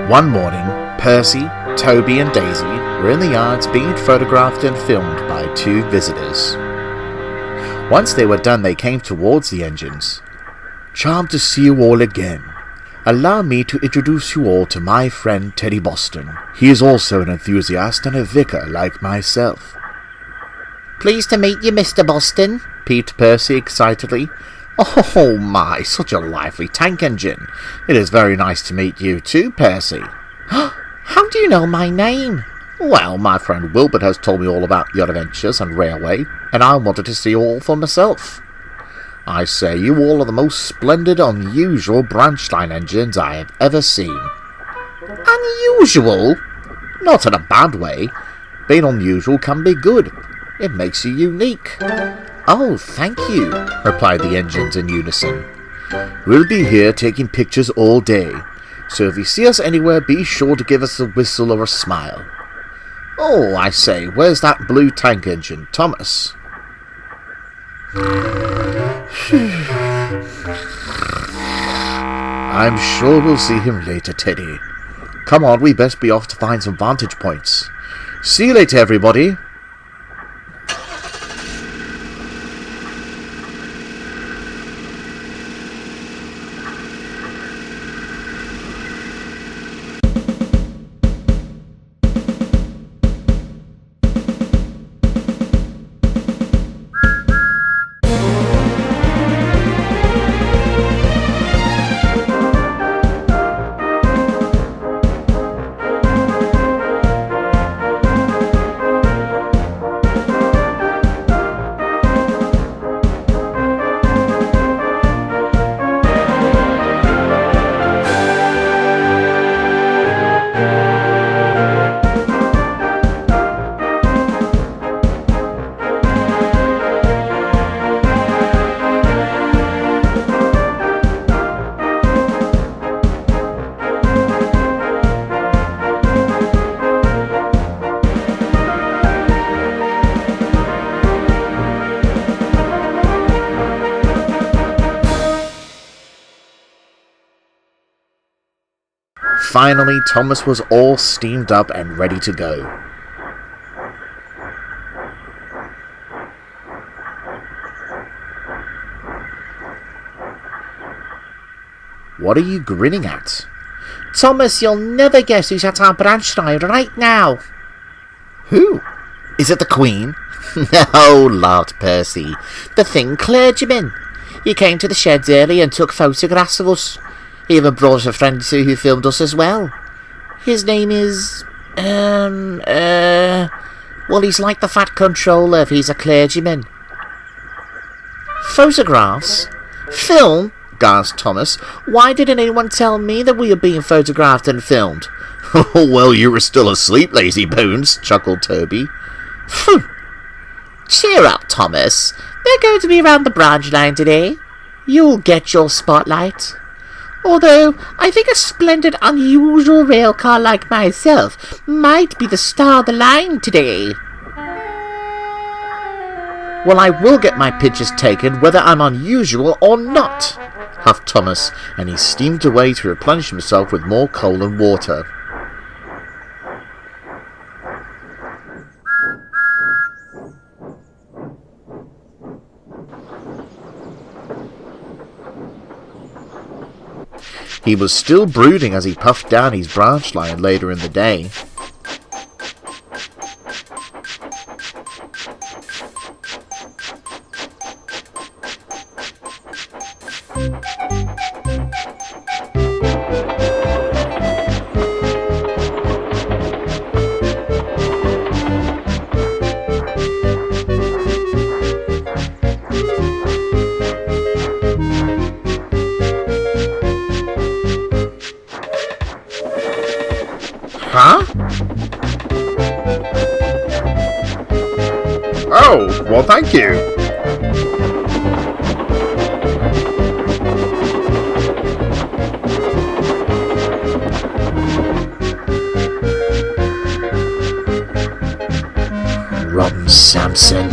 One morning, Percy, Toby and Daisy were in the yards being photographed and filmed by two visitors. Once they were done, they came towards the engines. "Charmed to see you all again. Allow me to introduce you all to my friend Teddy Boston. He is also an enthusiast and a vicar like myself." "Pleased to meet you, Mr. Boston," peeped Percy excitedly. "Oh my, such a lively tank engine. It is very nice to meet you too, Percy." "How do you know my name?" "Well, my friend Wilbert has told me all about your adventures and railway, and I wanted to see you all for myself. I say, you all are the most splendid, unusual branch line engines I have ever seen." "Unusual?" "Not in a bad way. Being unusual can be good. It makes you unique." "Oh, thank you," replied the engines in unison. "We'll be here taking pictures all day, so if you see us anywhere, be sure to give us a whistle or a smile. Oh, I say, where's that blue tank engine, Thomas?" "I'm sure we'll see him later, Teddy. Come on, we best be off to find some vantage points. See you later, everybody." Finally, Thomas was all steamed up and ready to go. "What are you grinning at?" "Thomas, you'll never guess who's at our branch line right now." "Who? Is it the Queen?" "No," laughed Percy. "The Thing clergyman. He came to the sheds early and took photographs of us. He even brought us a friend who filmed us as well. His name is... well, he's like the Fat Controller if he's a clergyman." "Photographs? Film?" gasped Thomas. "Why didn't anyone tell me that we were being photographed and filmed?" "Oh, well, you were still asleep, lazy bones," chuckled Toby. "Phew! Cheer up, Thomas. They're going to be around the branch line today. You'll get your spotlight. Although, I think a splendid, unusual rail car like myself might be the star of the line today." "Well, I will get my pictures taken whether I'm unusual or not," huffed Thomas, and he steamed away to replenish himself with more coal and water. He was still brooding as he puffed down his branch line later in the day. Huh? Oh, well, thank you. Ron Samson.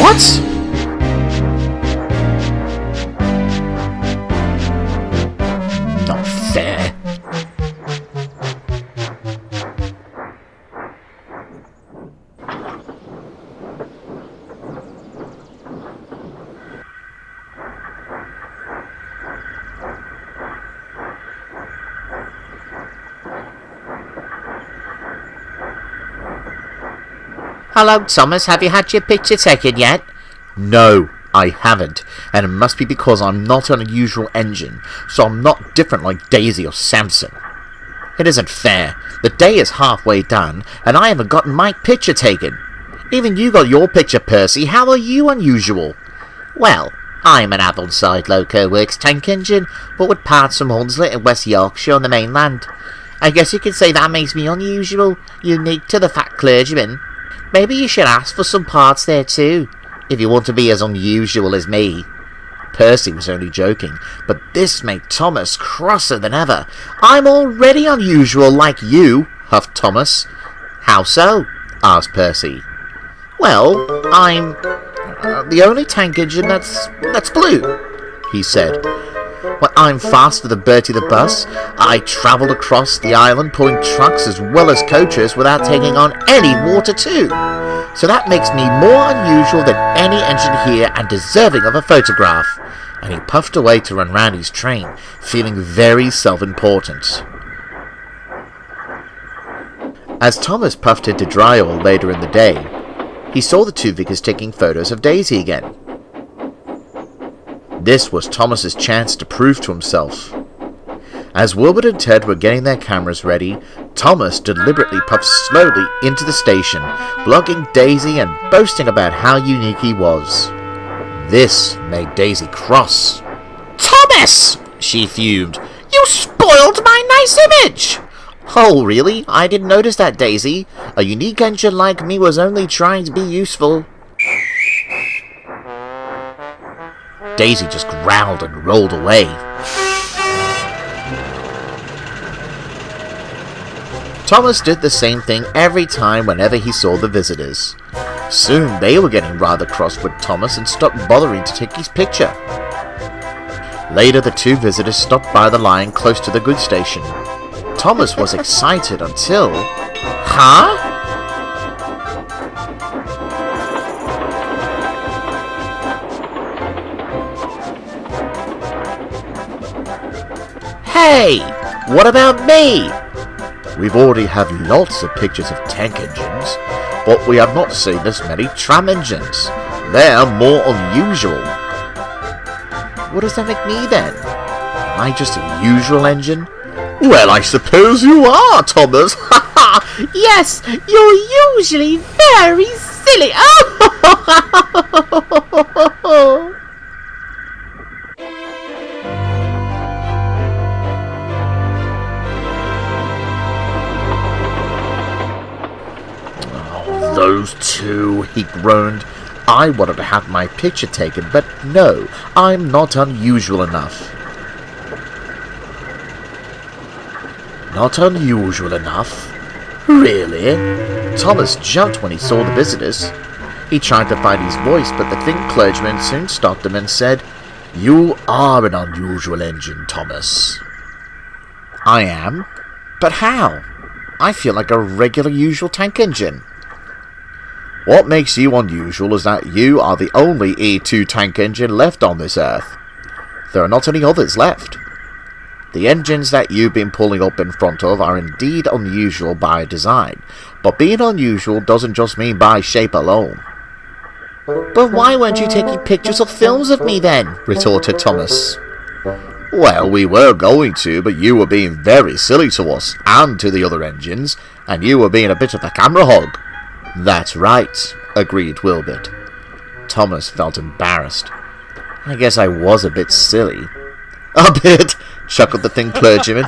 What? Not fair. Hello, Thomas. Have you had your picture taken yet? No, I haven't, and it must be because I'm not an unusual engine, so I'm not different like Daisy or Samson. It isn't fair. The day is halfway done, and I haven't gotten my picture taken. Even you got your picture, Percy. How are you unusual? Well, I'm an Avonside Loco Works tank engine, but with parts from Hunslet in West Yorkshire on the mainland. I guess you could say that makes me unusual, unique to the fat clergyman. Maybe you should ask for some parts there too, if you want to be as unusual as me. Percy was only joking, but this made Thomas crosser than ever. I'm already unusual like you, huffed Thomas. How so? Asked Percy. Well, I'm the only tank engine that's blue, he said. Well, I'm faster than Bertie the bus. I travelled across the island pulling trucks as well as coaches without taking on any water too. So that makes me more unusual than any engine here and deserving of a photograph. And he puffed away to run round his train, feeling very self-important. As Thomas puffed into dry oil later in the day, he saw the two Vickers taking photos of Daisy again. This was Thomas's chance to prove to himself. As Wilbert and Ted were getting their cameras ready, Thomas deliberately puffed slowly into the station, vlogging Daisy and boasting about how unique he was. This made Daisy cross. Thomas! She fumed. You spoiled my nice image! Oh, really? I didn't notice that, Daisy. A unique engine like me was only trying to be useful. Daisy just growled and rolled away. Thomas did the same thing every time whenever he saw the visitors. Soon they were getting rather cross with Thomas and stopped bothering to take his picture. Later the two visitors stopped by the line close to the goods station. Thomas was excited until... Huh? Hey, what about me? We've already had lots of pictures of tank engines, but we have not seen this many tram engines. They're more unusual. What does that make me then? Am I just a usual engine? Well, I suppose you are, Thomas. Yes, you're usually very silly. Those two, he groaned. I wanted to have my picture taken, but no, I'm not unusual enough. Not unusual enough? Really? Thomas jumped when he saw the visitors. He tried to find his voice, but the thin clergyman soon stopped him and said, "You are an unusual engine, Thomas." I am? But how? I feel like a regular usual tank engine. What makes you unusual is that you are the only E2 tank engine left on this earth. There are not any others left. The engines that you've been pulling up in front of are indeed unusual by design, but being unusual doesn't just mean by shape alone. But why weren't you taking pictures or films of me then? Retorted Thomas. Well, we were going to, but you were being very silly to us and to the other engines, and you were being a bit of a camera hog. That's right, agreed Wilbert. Thomas felt embarrassed. I guess I was a bit silly. A bit, chuckled the thin clergyman.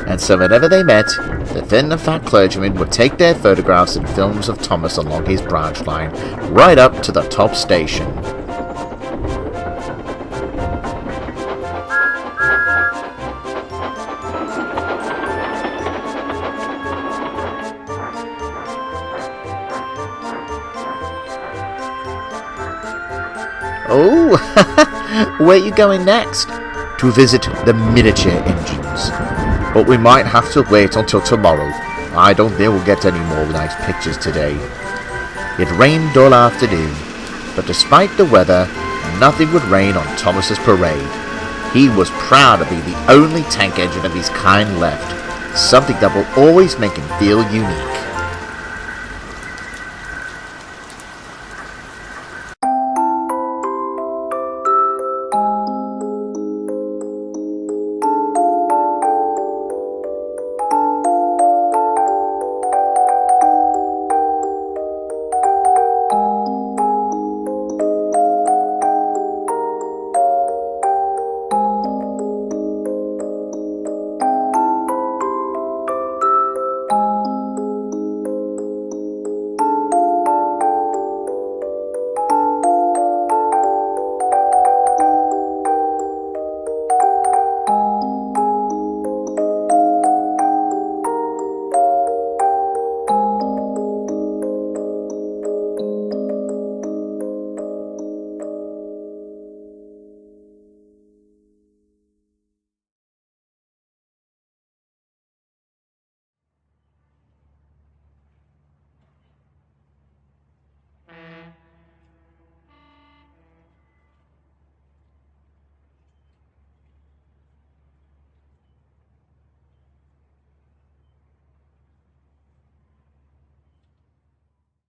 And so whenever they met, the thin and fat clergyman would take their photographs and films of Thomas along his branch line right up to the top station. Oh, where are you going next? To visit the miniature engines. But we might have to wait until tomorrow. I don't think we'll get any more nice pictures today. It rained all afternoon, but despite the weather, nothing would rain on Thomas's parade. He was proud to be the only tank engine of his kind left, something that will always make him feel unique.